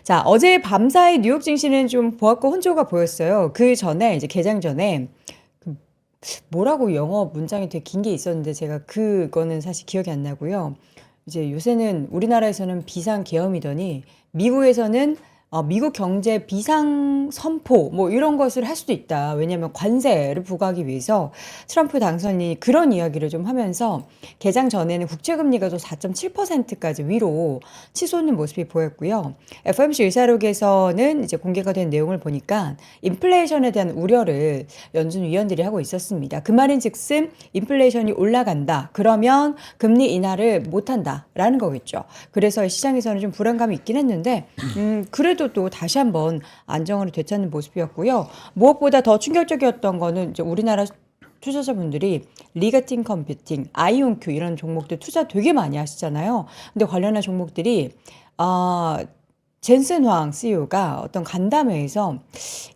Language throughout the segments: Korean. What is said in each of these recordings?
자, 어제 밤사이 뉴욕 증시는 좀 보합과 혼조가 보였어요. 그 전에 이제 개장 전에 그 뭐라고 영어 문장이 되게 긴 게 있었는데 제가 그거는 사실 기억이 안 나고요. 이제 요새는 우리나라에서는 비상계엄이더니 미국에서는 미국 경제 비상 선포 뭐 이런 것을 할 수도 있다. 왜냐하면 관세를 부과하기 위해서 트럼프 당선인이 그런 이야기를 좀 하면서 개장 전에는 국채금리가 또 4.7%까지 위로 치솟는 모습이 보였고요. FOMC 의사록에서는 이제 공개가 된 내용을 보니까 인플레이션에 대한 우려를 연준 위원들이 하고 있었습니다. 그 말인즉슨 인플레이션이 올라간다. 그러면 금리 인하를 못한다라는 거겠죠. 그래서 시장에서는 좀 불안감이 있긴 했는데 그래도 또 다시 한번 안정을 되찾는 모습이었고요. 무엇보다 더 충격적이었던 거는 이제 우리나라 투자자분들이 리가팅 컴퓨팅, 아이온큐 이런 종목들 투자 되게 많이 하시잖아요. 근데 관련한 종목들이 젠슨 황 CEO가 어떤 간담회에서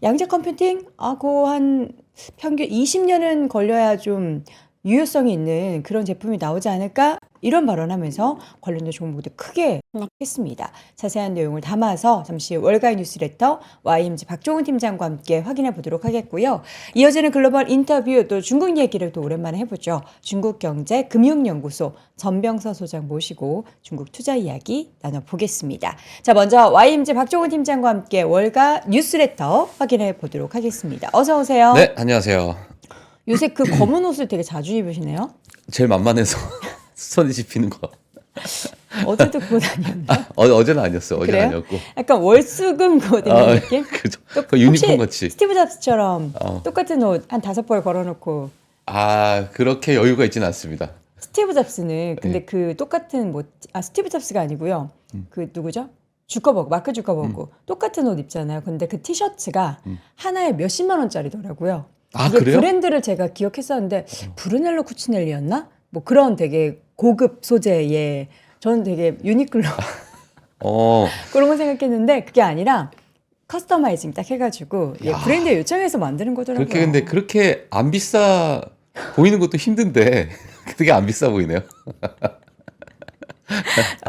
양자 컴퓨팅 하고 한 평균 20년은 걸려야 좀 유효성이 있는 그런 제품이 나오지 않을까? 이런 발언하면서 관련된 종목들 크게 했습니다. 자세한 내용을 담아서 잠시 월가의 뉴스레터 YMG 박종훈 팀장과 함께 확인해 보도록 하겠고요. 이어지는 글로벌 인터뷰 또 중국 얘기를 또 오랜만에 해보죠. 중국경제금융연구소 전병서 소장 모시고 중국 투자 이야기 나눠보겠습니다. 자, 먼저 YMG 박종훈 팀장과 함께 월가 뉴스레터 확인해 보도록 하겠습니다. 어서 오세요. 네, 안녕하세요. 요새 그 검은 옷을 되게 자주 입으시네요. 제일 만만해서 손이 짚히는 거. 어제도 그거 다녔나? 어제는 아니었어요. 어제는 그래요? 아니었고. 약간 월수금 그옷 입는 느낌? 그죠. 또 그 유니폼 혹시 같이. 스티브 잡스처럼 어. 똑같은 옷 한 5벌 걸어놓고 그렇게 여유가 있지는 않습니다. 스티브 잡스는 근데 그 똑같은 스티브 잡스가 아니고요. 그 누구죠? 주커버그, 마크 주커버그 똑같은 옷 입잖아요. 근데 그 티셔츠가 하나에 몇십만 원짜리더라고요. 이게 그래요? 브랜드를 제가 기억했었는데 브루넬로 쿠치넬리였나? 뭐 그런 되게 고급 소재의 저는 되게 유니클로 그런 거 생각했는데 그게 아니라 커스터마이징 딱 해가지고 브랜드에 요청해서 만드는 거더라고요. 그렇게 근데 그렇게 안 비싸 보이는 것도 힘든데 되게 안 비싸 보이네요.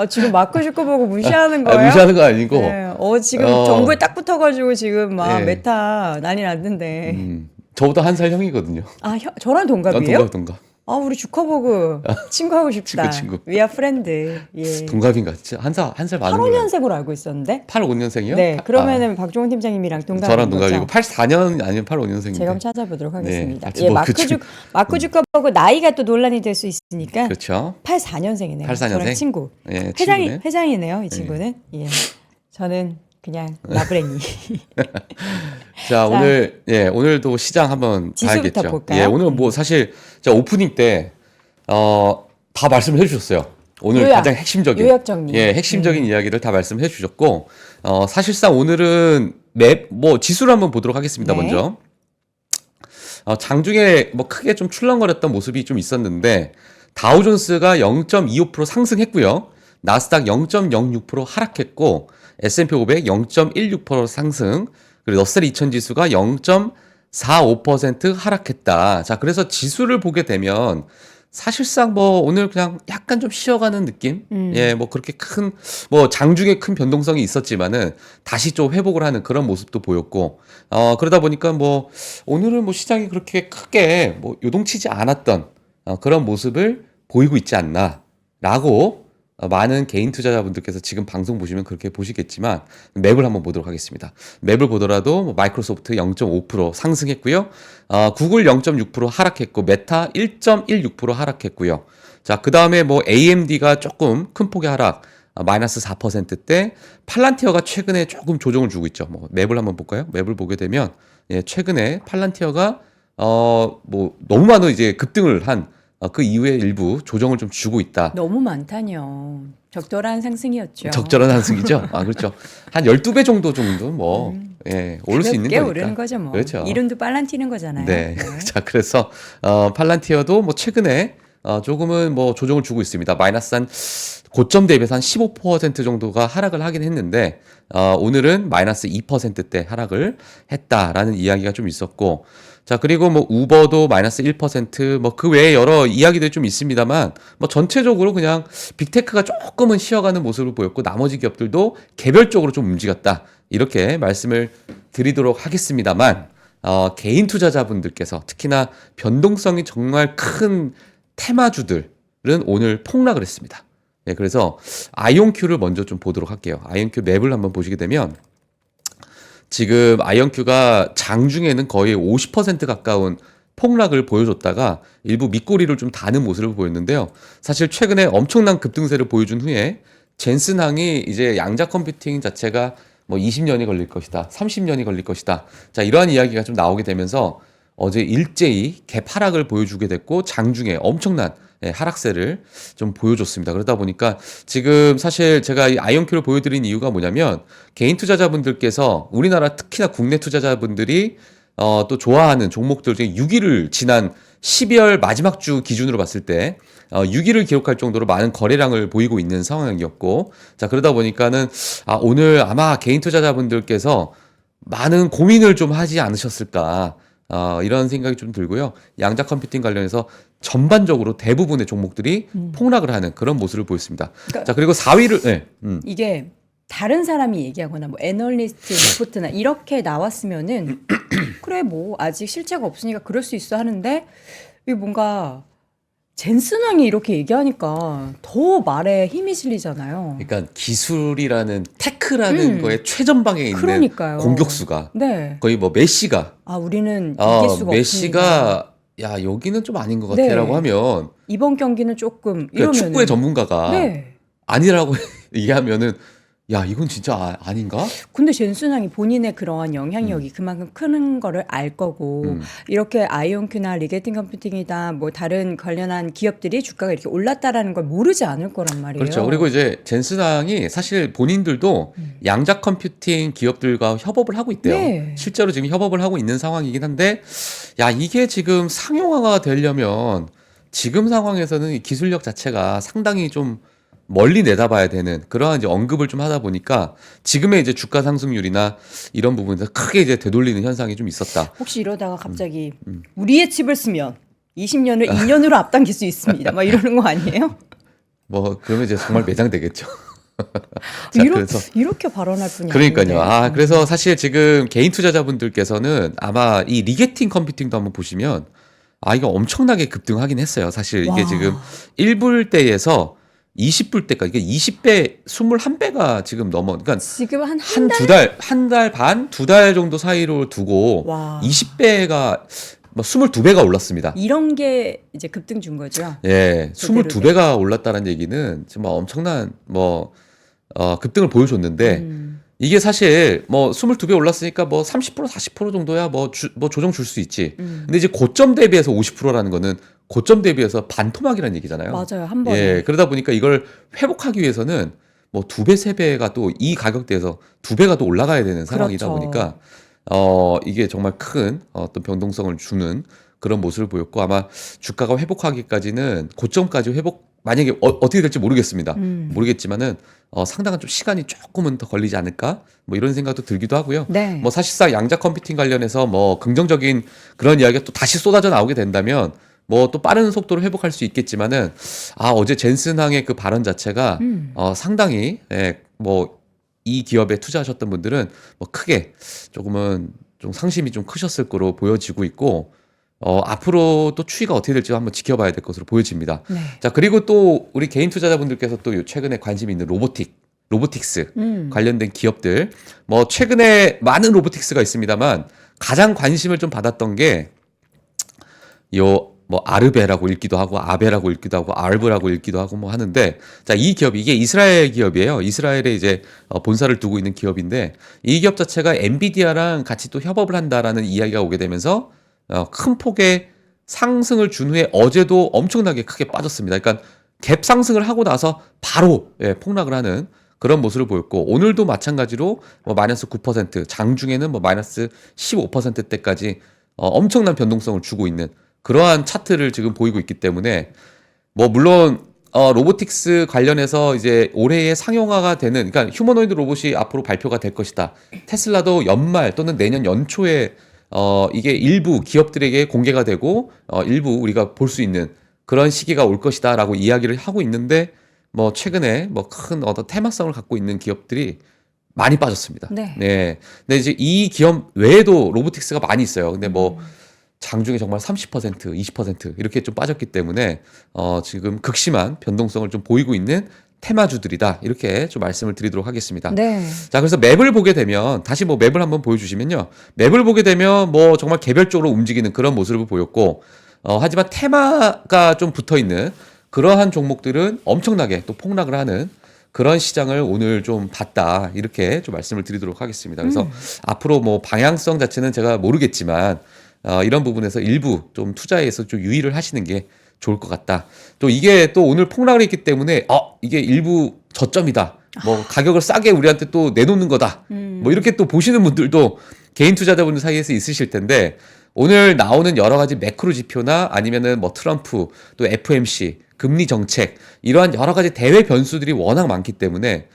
지금 마크 주커버그 무시하는 거예요? 무시하는 거 아니고. 네. 지금 정부에 딱 붙어가지고 지금 막 네. 메타 난리 났는데. 저보다 한 살 형이거든요. 저랑 동갑이에요? 동갑. 우리 주커버그 친구하고 싶다. 친구. 위아 프렌드. 예. 동갑인가? 한 살 많은 거예요. 85년생으로 알고 있었는데. 85년생이요? 네, 그러면은 박종훈 팀장님이랑 동갑인 저랑 거죠? 동갑이고 84년 아니면 85년생인데. 제가 한번 찾아보도록 하겠습니다. 네, 마크 주커버그 나이가 또 논란이 될 수 있으니까. 그렇죠. 84년생이네요. 84년생? 저랑 친구. 예, 회장이네요, 이 친구는. 예. 저는 그냥 나부랭이. 자, 오늘도 시장 한번 지수부터 봐야겠죠. 볼까요? 오늘 뭐 사실 제가 오프닝 때 다 말씀을 해주셨어요. 오늘 가장 핵심적인 요약 정리. 핵심적인 이야기를 다 말씀해 주셨고 사실상 오늘은 지수를 한번 보도록 하겠습니다. 네. 먼저 장중에 뭐 크게 좀 출렁거렸던 모습이 좀 있었는데 다우존스가 0.25% 상승했고요. 나스닥 0.06% 하락했고 S&P 500 0.16% 상승, 그리고 러셀 2000 지수가 0.45% 하락했다. 자, 그래서 지수를 보게 되면 사실상 오늘 그냥 약간 좀 쉬어가는 느낌? 그렇게 장중에 큰 변동성이 있었지만은 다시 좀 회복을 하는 그런 모습도 보였고, 그러다 보니까 오늘은 시장이 그렇게 크게 요동치지 않았던 그런 모습을 보이고 있지 않나라고 많은 개인 투자자분들께서 지금 방송 보시면 그렇게 보시겠지만 맵을 한번 보도록 하겠습니다. 맵을 보더라도 마이크로소프트 0.5% 상승했고요. 구글 0.6% 하락했고 메타 1.16% 하락했고요. 자, 그다음에 AMD가 조금 큰 폭의 하락 마이너스 4%대 팔란티어가 최근에 조금 조정을 주고 있죠. 맵을 한번 볼까요? 맵을 보게 되면 최근에 팔란티어가 너무 많은 이제 급등을 한 그 이후에 일부 조정을 좀 주고 있다. 너무 많다뇨. 적절한 상승이었죠. 적절한 상승이죠. 그렇죠. 한 12배 정도 오를 수 있는 가볍게 거니까. 오르는 거죠, 뭐. 그렇죠. 이름도 빨란 튀는 거잖아요. 네. 자, 그래서 팔란티어도 최근에 조금은 뭐 조정을 주고 있습니다. 마이너스 한 고점 대비해서 한 15% 정도가 하락을 하긴 했는데 오늘은 마이너스 2%대 하락을 했다라는 이야기가 좀 있었고, 자, 그리고 뭐 우버도 마이너스 1%, 뭐 그 외에 여러 이야기들이 좀 있습니다만, 뭐 전체적으로 그냥 빅테크가 조금은 쉬어가는 모습을 보였고, 나머지 기업들도 개별적으로 좀 움직였다. 이렇게 말씀을 드리도록 하겠습니다만, 개인 투자자분들께서 특히나 변동성이 정말 큰 테마주들은 오늘 폭락을 했습니다. 네, 그래서 아이온큐를 먼저 좀 보도록 할게요. 아이온큐 맵을 한번 보시게 되면, 지금 아이온큐가 장중에는 거의 50% 가까운 폭락을 보여줬다가 일부 밑꼬리를 좀 다는 모습을 보였는데요. 사실 최근에 엄청난 급등세를 보여준 후에 젠슨항이 이제 양자 컴퓨팅 자체가 뭐 20년이 걸릴 것이다, 30년이 걸릴 것이다. 자, 이러한 이야기가 좀 나오게 되면서 어제 일제히 갭 하락을 보여주게 됐고, 장중에 엄청난 하락세를 좀 보여줬습니다. 그러다 보니까 지금 사실 제가 이 아이온큐를 보여드린 이유가 뭐냐면, 개인 투자자분들께서 우리나라 특히나 국내 투자자분들이 또 좋아하는 종목들 중에 6위를 지난 12월 마지막 주 기준으로 봤을 때 6위를 기록할 정도로 많은 거래량을 보이고 있는 상황이었고, 자, 그러다 보니까는 오늘 아마 개인 투자자분들께서 많은 고민을 좀 하지 않으셨을까, 이런 생각이 좀 들고요. 양자 컴퓨팅 관련해서 전반적으로 대부분의 종목들이 폭락을 하는 그런 모습을 보였습니다. 그러니까 자, 그리고 4위를 이게 다른 사람이 얘기하거나 뭐 애널리스트 리포트나 이렇게 나왔으면은 그래 뭐 아직 실체가 없으니까 그럴 수 있어 하는데, 이게 뭔가 젠슨왕이 이렇게 얘기하니까 더 말에 힘이 실리잖아요. 그러니까 기술이라는 테크라는 거에 최전방에 있는 그러니까요. 공격수가 네. 거의 뭐 메시가 우리는 이길 수가 없습니다. 메시가 야, 여기는 좀 아닌 것 네. 같아라고 하면, 이번 경기는 조금 그러니까 이러면은 축구의 전문가가 네. 아니라고 얘기하면은, 야, 이건 진짜 아닌가? 근데 젠슨왕이 본인의 그러한 영향력이 그만큼 큰 거를 알 거고, 이렇게 아이온큐나 리게팅 컴퓨팅이다 뭐 다른 관련한 기업들이 주가가 이렇게 올랐다라는 걸 모르지 않을 거란 말이에요. 그렇죠. 그리고 이제 젠슨항이 사실 본인들도 양자 컴퓨팅 기업들과 협업을 하고 있대요. 네. 실제로 지금 협업을 하고 있는 상황이긴 한데, 야, 이게 지금 상용화가 되려면 지금 상황에서는 이 기술력 자체가 상당히 좀 멀리 내다봐야 되는 그러한 이제 언급을 좀 하다 보니까 지금의 이제 주가 상승률이나 이런 부분에서 크게 이제 되돌리는 현상이 좀 있었다. 혹시 이러다가 갑자기 우리의 칩을 쓰면 20년을 2년으로 앞당길 수 있습니다. 막 이러는 거 아니에요? 뭐 그러면 이제 정말 매장되겠죠. 자, 이렇게 발언할 분이 그러니까요. 아닌데. 그래서 사실 지금 개인 투자자분들께서는 아마 이 리게팅 컴퓨팅도 한번 보시면 이거 엄청나게 급등하긴 했어요. 사실 이게 와. 지금 1불대에서 20불대까지 이게 20배, 21배가 지금 넘어. 그러니까 지금 한 한 달 반, 2달 정도 사이로 두고 와. 20배가 뭐 22배가 올랐습니다. 이런 게 이제 급등 준 거죠. 예, 제대로 22배가 올랐다는 얘기는 정말 엄청난 급등을 보여줬는데, 이게 사실 뭐 22배 올랐으니까 뭐 30% 40% 정도야 뭐 조정 줄 수 있지. 근데 이제 고점 대비해서 50%라는 거는 고점 대비해서 반토막이라는 얘기잖아요. 맞아요. 한 번에. 예, 그러다 보니까 이걸 회복하기 위해서는 뭐 2배, 3배가 또 이 가격대에서 2배가 또 올라가야 되는 상황이다 그렇죠. 보니까 이게 정말 큰 어떤 변동성을 주는 그런 모습을 보였고, 아마 주가가 회복하기까지는 고점까지 만약에 어떻게 될지 모르겠습니다. 모르겠지만은 상당한 좀 시간이 조금은 더 걸리지 않을까? 뭐 이런 생각도 들기도 하고요. 네. 뭐 사실상 양자 컴퓨팅 관련해서 뭐 긍정적인 그런 이야기가 또 다시 쏟아져 나오게 된다면 뭐 또 빠른 속도로 회복할 수 있겠지만은, 어제 젠슨항의 그 발언 자체가 상당히 뭐 이 기업에 투자하셨던 분들은 뭐 크게 조금은 좀 상심이 좀 크셨을 거로 보여지고 있고, 앞으로 또 추이가 어떻게 될지 한번 지켜봐야 될 것으로 보여집니다. 네. 자, 그리고 또 우리 개인 투자자분들께서 또 최근에 관심이 있는 로보틱스 관련된 기업들, 뭐 최근에 많은 로보틱스가 있습니다만 가장 관심을 좀 받았던 게 뭐 아르베라고 읽기도 하고 아베라고 읽기도 하고 알브라고 읽기도 하고 뭐 하는데, 자, 이 기업이 이게 이스라엘 기업이에요. 이스라엘에 이제 본사를 두고 있는 기업인데, 이 기업 자체가 엔비디아랑 같이 또 협업을 한다라는 이야기가 오게 되면서 큰 폭의 상승을 준 후에 어제도 엄청나게 크게 빠졌습니다. 그러니까 갭 상승을 하고 나서 바로 폭락을 하는 그런 모습을 보였고, 오늘도 마찬가지로 뭐 마이너스 9%, 장중에는 뭐 마이너스 15%대까지 엄청난 변동성을 주고 있는 그러한 차트를 지금 보이고 있기 때문에, 뭐 물론 로보틱스 관련해서 이제 올해에 상용화가 되는, 그러니까 휴머노이드 로봇이 앞으로 발표가 될 것이다. 테슬라도 연말 또는 내년 연초에 이게 일부 기업들에게 공개가 되고 일부 우리가 볼 수 있는 그런 시기가 올 것이다라고 이야기를 하고 있는데, 뭐 최근에 뭐 큰 어떤 테마성을 갖고 있는 기업들이 많이 빠졌습니다. 네. 네. 근데 이제 이 기업 외에도 로보틱스가 많이 있어요. 근데 뭐 장중에 정말 30%, 20% 이렇게 좀 빠졌기 때문에 지금 극심한 변동성을 좀 보이고 있는 테마주들이다. 이렇게 좀 말씀을 드리도록 하겠습니다. 네. 자, 그래서 맵을 보게 되면 다시 뭐 맵을 한번 보여주시면요. 맵을 보게 되면 뭐 정말 개별적으로 움직이는 그런 모습을 보였고, 하지만 테마가 좀 붙어 있는 그러한 종목들은 엄청나게 또 폭락을 하는 그런 시장을 오늘 좀 봤다. 이렇게 좀 말씀을 드리도록 하겠습니다. 그래서 앞으로 뭐 방향성 자체는 제가 모르겠지만 이런 부분에서 일부 좀 투자에서 좀 유의를 하시는 게 좋을 것 같다. 또 이게 또 오늘 폭락을 했기 때문에 이게 일부 저점이다. 뭐 가격을 싸게 우리한테 또 내놓는 거다. 뭐 이렇게 또 보시는 분들도 개인 투자자분들 사이에서 있으실 텐데, 오늘 나오는 여러 가지 매크로 지표나 아니면은 뭐 트럼프 또 FMC 금리 정책 이러한 여러 가지 대외 변수들이 워낙 많기 때문에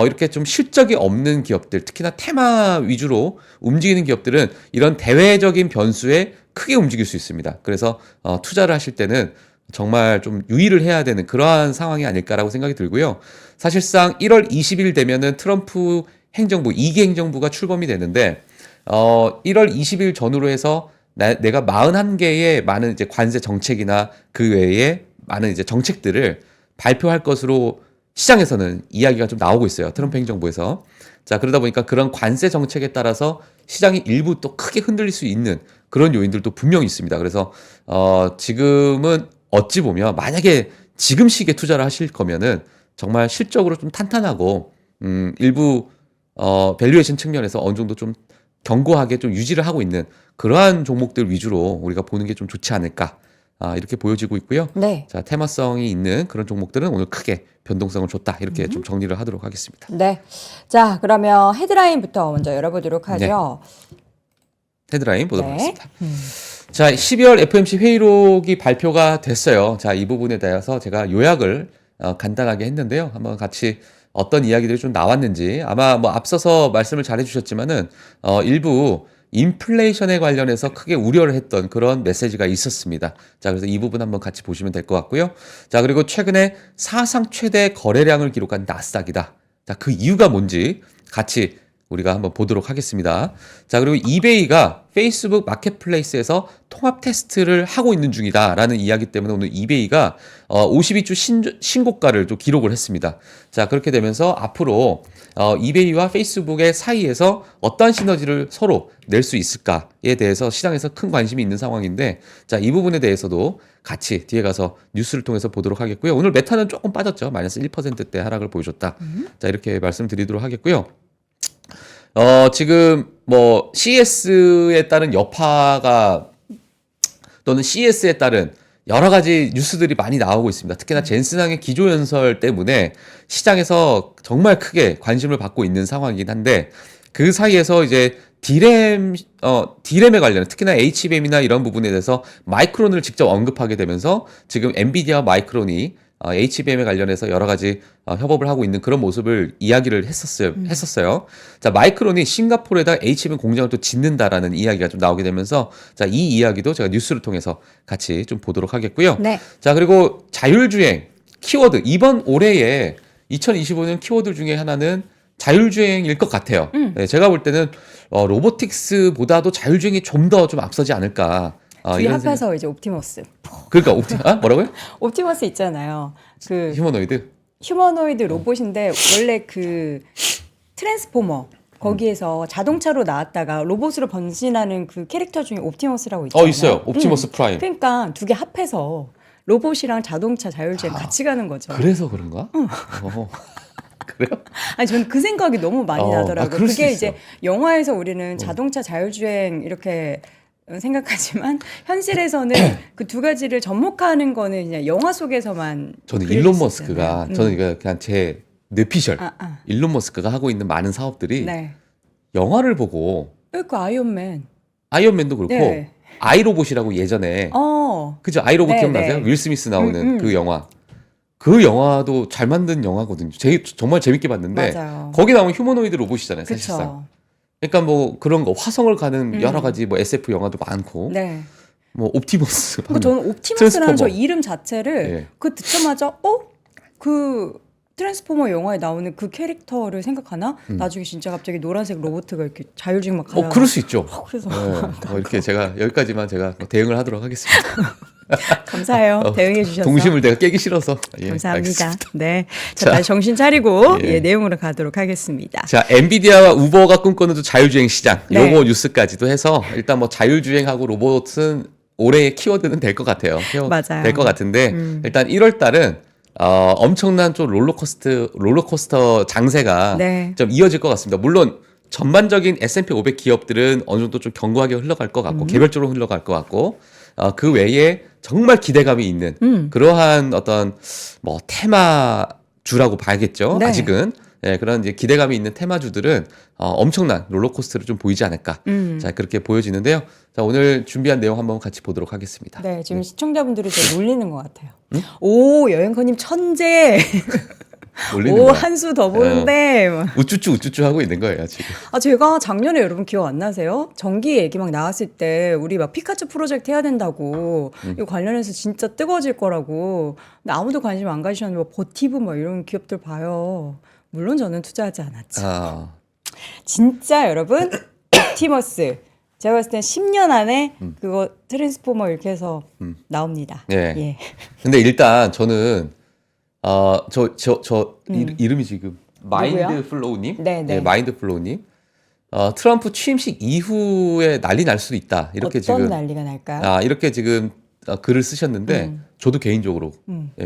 이렇게 좀 실적이 없는 기업들, 특히나 테마 위주로 움직이는 기업들은 이런 대외적인 변수에 크게 움직일 수 있습니다. 그래서 투자를 하실 때는 정말 좀 유의를 해야 되는 그러한 상황이 아닐까라고 생각이 들고요. 사실상 1월 20일 되면은 트럼프 행정부 2기 행정부가 출범이 되는데 1월 20일 전후로 해서 내가 41개의 많은 이제 관세 정책이나 그 외에 많은 이제 정책들을 발표할 것으로 시장에서는 이야기가 좀 나오고 있어요. 트럼프 행정부에서. 자, 그러다 보니까 그런 관세 정책에 따라서 시장이 일부 또 크게 흔들릴 수 있는 그런 요인들도 분명히 있습니다. 그래서 지금은 어찌 보면 만약에 지금 시기에 투자를 하실 거면은 정말 실적으로 좀 탄탄하고 일부 밸류에이션 측면에서 어느 정도 좀 견고하게 좀 유지를 하고 있는 그러한 종목들 위주로 우리가 보는 게 좀 좋지 않을까. 이렇게 보여지고 있고요. 네. 자, 테마성이 있는 그런 종목들은 오늘 크게 변동성을 줬다. 이렇게 좀 정리를 하도록 하겠습니다. 네. 자, 그러면 헤드라인부터 먼저 열어보도록 하죠. 헤드라인 보도록 네. 하겠습니다. 자, 12월 FOMC 회의록이 발표가 됐어요. 자, 이 부분에 대해서 제가 요약을 간단하게 했는데요. 한번 같이 어떤 이야기들이 좀 나왔는지, 아마 뭐 앞서서 말씀을 잘 해주셨지만은 일부 인플레이션에 관련해서 크게 우려를 했던 그런 메시지가 있었습니다. 자, 그래서 이 부분 한번 같이 보시면 될 것 같고요. 자, 그리고 최근에 사상 최대 거래량을 기록한 나스닥이다. 자, 그 이유가 뭔지 같이 우리가 한번 보도록 하겠습니다. 자, 그리고 이베이가 페이스북 마켓플레이스에서 통합 테스트를 하고 있는 중이다라는 이야기 때문에 오늘 이베이가 52주 신고가를 또 기록을 했습니다. 자, 그렇게 되면서 앞으로 이베이와 페이스북의 사이에서 어떠한 시너지를 서로 낼 수 있을까에 대해서 시장에서 큰 관심이 있는 상황인데, 자, 이 부분에 대해서도 같이 뒤에 가서 뉴스를 통해서 보도록 하겠고요. 오늘 메타는 조금 빠졌죠. 마이너스 1%대 하락을 보여줬다. 자, 이렇게 말씀드리도록 하겠고요. 지금 뭐 CES에 따른 여파가 또는 CES에 따른 여러 가지 뉴스들이 많이 나오고 있습니다. 특히나 젠슨항의 기조연설 때문에 시장에서 정말 크게 관심을 받고 있는 상황이긴 한데, 그 사이에서 이제 디램에 관련, 특히나 HBM이나 이런 부분에 대해서 마이크론을 직접 언급하게 되면서 지금 엔비디아와 마이크론이 HBM에 관련해서 여러 가지 협업을 하고 있는 그런 모습을 이야기를 했었어요. 자, 마이크론이 싱가포르에다 HBM 공장을 또 짓는다라는 이야기가 좀 나오게 되면서, 자, 이 이야기도 제가 뉴스를 통해서 같이 좀 보도록 하겠고요. 네. 자, 그리고 자율주행 키워드, 이번 올해에 2025년 키워드 중에 하나는 자율주행일 것 같아요. 네, 제가 볼 때는 로보틱스보다도 자율주행이 좀 더 좀 앞서지 않을까. 둘이 이런 합해서 이제 옵티머스. 그러니까 뭐라고요? 옵티머스 있잖아요. 그 휴머노이드. 휴머노이드 로봇인데 원래 그 트랜스포머 거기에서 자동차로 나왔다가 로봇으로 번진하는 그 캐릭터 중에 옵티머스라고 있잖아요. 있어요. 옵티머스 프라임. 그러니까 두 개 합해서 로봇이랑 자동차 자율주행 같이 가는 거죠. 그래서 그런가? 그래요? 아니 저는 그 생각이 너무 많이 나더라고요. 그럴 수 그게 있어. 이제 영화에서 우리는 자동차 자율주행 이렇게 생각하지만 현실에서는 그 두 가지를 접목하는 거는 그냥 영화 속에서만 저는 그려질 일론 수 머스크가 있잖아요. 저는 이거 그냥 제 뇌피셜. 아. 일론 머스크가 하고 있는 많은 사업들이 네. 영화를 보고 그 아이언맨. 아이언맨도 그렇고 네. 아이로봇이라고 예전에 그죠? 아이로봇 네, 기억나세요? 네. 윌 스미스 나오는 그 영화. 그 영화도 잘 만든 영화거든요. 정말 재밌게 봤는데 맞아요. 거기 나오는 휴머노이드 로봇이잖아요, 사실상. 그쵸. 그러니까 뭐 그런 거 화성을 가는 여러 가지 뭐 SF 영화도 많고 네. 뭐 옵티머스. 그러니까 저는 옵티머스라는 저 트랜스포머. 이름 자체를 예. 그 듣자마자 그 트랜스포머 영화에 나오는 그 캐릭터를 생각하나? 나중에 진짜 갑자기 노란색 로봇가 이렇게 자율주행 막 가다가 그럴 수 있죠. 그래서 네, 뭐 이렇게 제가 여기까지만 제가 대응을 하도록 하겠습니다. 감사해요. 대응해 주셔서. 동심을 내가 깨기 싫어서. 예, 감사합니다. 알겠습니다. 네. 자, 자, 다시 정신 차리고 예. 내용으로 가도록 하겠습니다. 자, 엔비디아와 우버가 꿈꾸는 또 자율주행 시장. 네. 요거 뉴스까지도 해서 일단 뭐 자율주행하고 로봇은 올해의 키워드는 될 것 같아요. 맞아요. 될 것 같은데 일단 1월 달은 엄청난 좀 롤러코스터 장세가 네. 좀 이어질 것 같습니다. 물론 전반적인 S&P 500 기업들은 어느 정도 좀 견고하게 흘러갈 것 같고 개별적으로 흘러갈 것 같고 그 외에 정말 기대감이 있는 그러한 어떤 뭐 테마주라고 봐야겠죠. 네. 아직은 그런 이제 기대감이 있는 테마주들은 엄청난 롤러코스터를 좀 보이지 않을까. 자, 그렇게 보여지는데요. 자, 오늘 준비한 내용 한번 같이 보도록 하겠습니다. 네, 지금 시청자분들이 저 놀리는 것 같아요. 오, 여행커님 천재. 올리는 오, 거야. 한 수 더 보는데. 우쭈쭈 하고 있는 거예요, 지금. 제가 작년에 여러분 기억 안 나세요? 전기 얘기 막 나왔을 때 우리 막 피카츄 프로젝트 해야 된다고 이거 관련해서 진짜 뜨거워질 거라고. 근데 아무도 관심 안 가지셨는데 뭐 버티브 뭐 이런 기업들 봐요. 물론 저는 투자하지 않았죠. 진짜 여러분 옵티머스 제가 봤을 땐 10년 안에 그거 트랜스포머 이렇게 해서 나옵니다. 네. 예. 근데 일단 저는 이름이 지금 마인드 플로우님, 네, 네. 마인드 플로우님, 트럼프 취임식 이후에 난리 날 수도 있다. 이렇게 어떤 지금 난리가 날까요? 이렇게 지금 글을 쓰셨는데 저도 개인적으로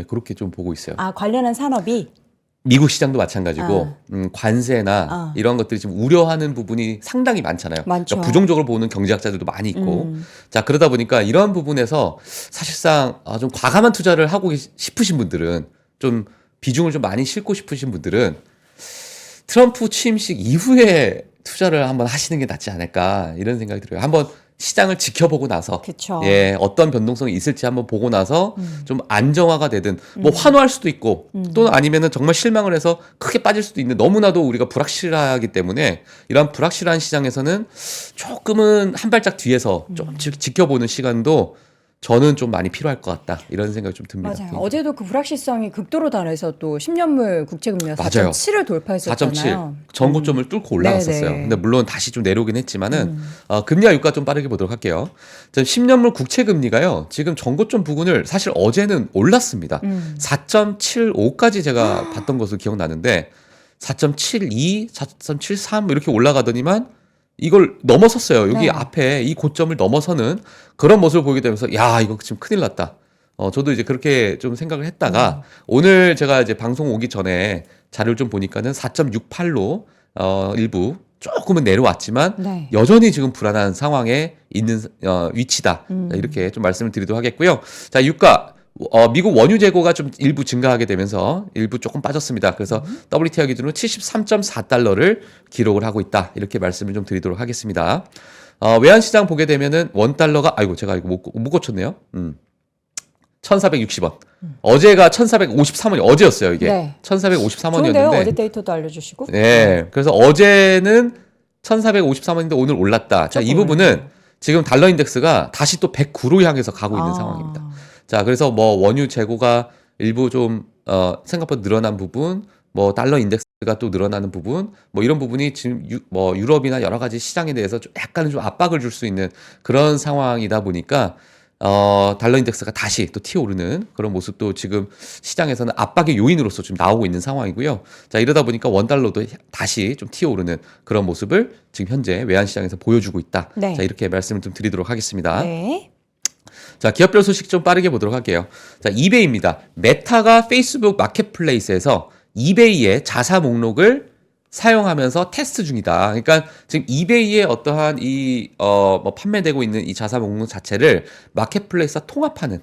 그렇게 좀 보고 있어요. 관련한 산업이 미국 시장도 마찬가지고 관세나 이런 것들이 지금 우려하는 부분이 상당히 많잖아요. 많죠. 그러니까 부정적으로 보는 경제학자들도 많이 있고 자 그러다 보니까 이러한 부분에서 사실상 좀 과감한 투자를 하고 싶으신 분들은 좀 비중을 좀 많이 싣고 싶으신 분들은 트럼프 취임식 이후에 투자를 한번 하시는 게 낫지 않을까 이런 생각이 들어요. 한번 시장을 지켜보고 나서 그쵸. 어떤 변동성이 있을지 한번 보고 나서 좀 안정화가 되든 뭐 환호할 수도 있고 또는 아니면은 정말 실망을 해서 크게 빠질 수도 있는 너무나도 우리가 불확실하기 때문에 이런 불확실한 시장에서는 조금은 한 발짝 뒤에서 좀 지켜보는 시간도 저는 좀 많이 필요할 것 같다 이런 생각이 좀 듭니다. 맞아요. 어제도 그 불확실성이 극도로 달해서 또 10년물 국채금리가 맞아요. 4.7을 돌파했었잖아요. 4.7 전고점을 뚫고 올라갔었어요. 네네. 근데 물론 다시 좀 내려오긴 했지만은 금리와 유가 좀 빠르게 보도록 할게요. 10년물 국채 금리가요. 지금 전고점 부근을 사실 어제는 올랐습니다. 4.75까지 제가 봤던 것으로 기억나는데 4.72, 4.73 이렇게 올라가더니만 이걸 넘어섰어요. 여기 네. 앞에 이 고점을 넘어서는 그런 모습을 보이게 되면서 야 이거 지금 큰일 났다. 저도 이제 그렇게 좀 생각을 했다가 오늘 제가 이제 방송 오기 전에 자료를 좀 보니까는 4.68로 일부 조금은 내려왔지만 네. 여전히 지금 불안한 상황에 있는 위치다. 자, 이렇게 좀 말씀을 드리도록 하겠고요. 자, 유가 미국 원유 재고가 좀 일부 증가하게 되면서 일부 조금 빠졌습니다. 그래서 WTI 기준으로 73.4달러를 기록을 하고 있다. 이렇게 말씀을 좀 드리도록 하겠습니다. 외환시장 보게 되면은 원달러가 아이고 제가 이거 못 고쳤네요. 1,460원. 어제가 1,453원이 어제였어요, 이게. 네. 1,453원이었는데. 좋은데요? 어제 데이터도 알려주시고. 네. 그래서 어제는 1,453원인데 오늘 올랐다. 자, 이 조금 부분은 올랐네요. 지금 달러 인덱스가 다시 또 109로 향해서 가고 있는 아. 상황입니다. 자, 그래서 뭐 원유 재고가 일부 좀 생각보다 늘어난 부분, 뭐 달러 인덱스가 또 늘어나는 부분, 뭐 이런 부분이 지금 뭐 유럽이나 여러 가지 시장에 대해서 좀 약간은 좀 압박을 줄 수 있는 그런 상황이다 보니까 달러 인덱스가 다시 또 튀어오르는 그런 모습도 지금 시장에서는 압박의 요인으로서 좀 나오고 있는 상황이고요. 자, 이러다 보니까 원달러도 다시 좀 튀어오르는 그런 모습을 지금 현재 외환시장에서 보여주고 있다. 네. 자, 이렇게 말씀을 좀 드리도록 하겠습니다. 네. 자, 기업별 소식 좀 빠르게 보도록 할게요. 자, 이베이입니다. 메타가 페이스북 마켓플레이스에서 이베이의 자사 목록을 사용하면서 테스트 중이다. 그러니까 지금 이베이의 어떠한 뭐 판매되고 있는 이 자사 목록 자체를 마켓플레이스와 통합하는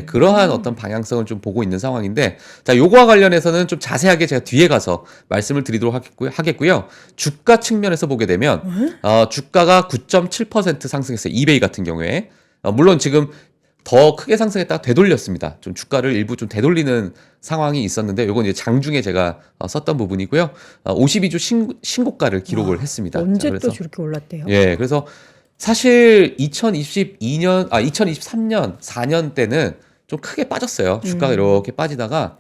그러한 어떤 방향성을 좀 보고 있는 상황인데, 자, 요거와 관련해서는 좀 자세하게 제가 뒤에 가서 말씀을 드리도록 하겠고요. 주가 측면에서 보게 되면 주가가 9.7% 상승했어요. 이베이 같은 경우에. 물론 지금 더 크게 상승했다가 되돌렸습니다. 좀 주가를 일부 좀 되돌리는 상황이 있었는데 요건 이제 장중에 제가 썼던 부분이고요. 52주 신고가를 기록을 했습니다. 언제 자, 또 저렇게 올랐대요? 예, 그래서 사실 2023년, 4년 때는 좀 크게 빠졌어요. 주가가 이렇게 빠지다가